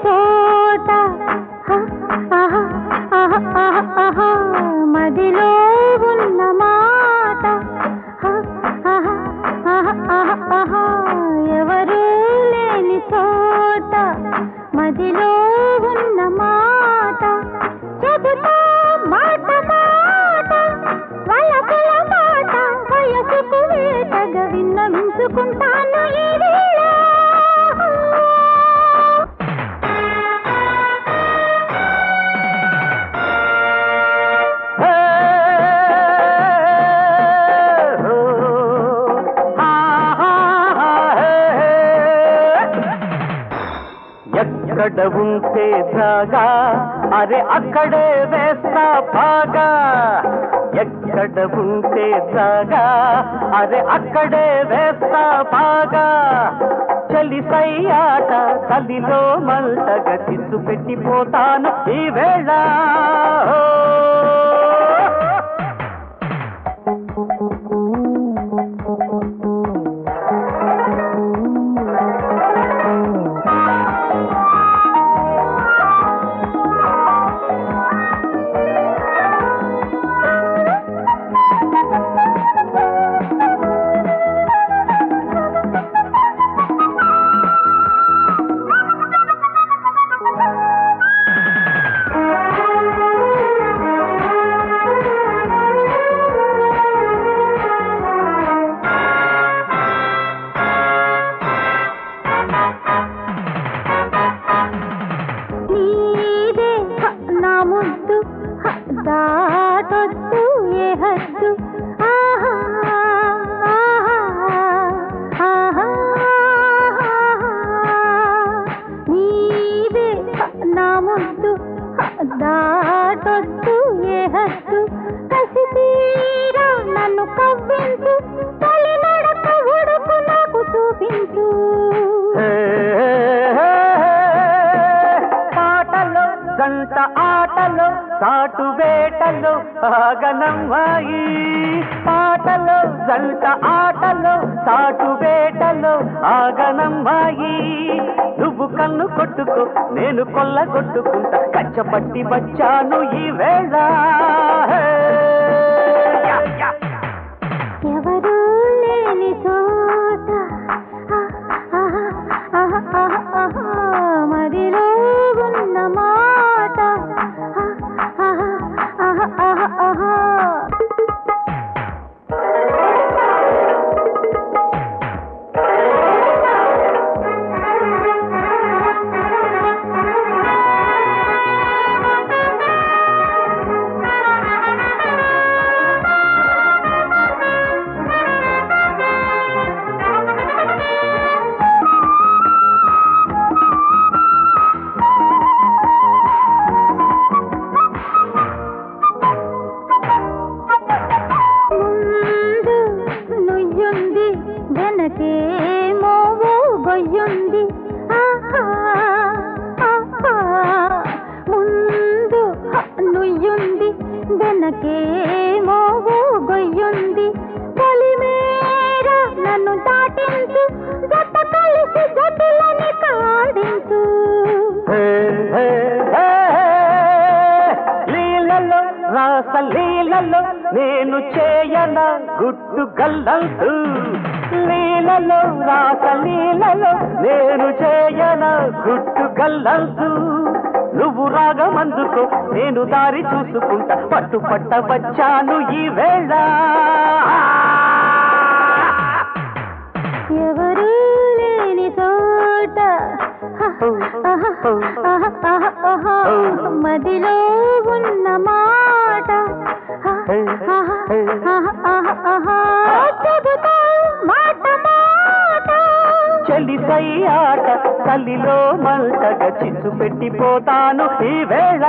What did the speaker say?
చోట మదిలో ఉన్న మాట ఎవరూ లేని చోట మదిలో ఉన్న మాట చెబుతా మాట మాట వలపుల మాట వయసుకు వేటగా విన్నవించుకుంటాను ఈ వేళ ఎక్కడ ఉంటే జాగా అరే అక్కడే వేస్తా బాగా ఎక్కడ ఉంటే జాగా అరే అక్కడే వేస్తా బాగా చలిసయ్యాట చలిలో మల్టగా చిచ్చు పెట్టిపోతాను ఈ వేళ దాటొద్దు ఏ హద్దు నీవే నా ముద్దు దాటొద్దు ఏ హద్దు కసి తీరా నన్ను కవ్వించు తొలి నడక ఉడుకు నాకు చూపించు పాటలో జంట ఆటలో సాటు వేటలో ఆగనమ్మాయి పాటలో జంట ఆటలో సాటు వేటలో ఆగనమ్మాయి నువ్వు కన్ను కొట్టుకో నేను కొల్లగొట్టుకుంటా కచ్చపట్టి వచ్చాను ఈ వేళ ఎవరూ లేని చోట మదిలో ఉన్న మాట వెనకేమో గొయ్యుంది ముందు నుయ్యుంది వెనకేమో గొయ్యుంది పొలిమేర నన్ను దాటించు జత కలిసి జతులని కాడించు లీలలో రాసలీలలో నేను చేయన గుట్టు గల్లంతు లీలలో రాసలీలలో నేను చేయన గుట్టు గల్లంతు నువ్వు రాగమందుకో నేను దారి చూసుకుంటా పట్టుపట్ట వచ్చాను ఈ వేళ ఎవరూ లేని చోట మదిలో ఉన్న మాట చెబుతా మాట మాట చలిసయ్యాట చలిలో మల్టగా చిచ్చు పెట్టిపోతాను ఈ వేళ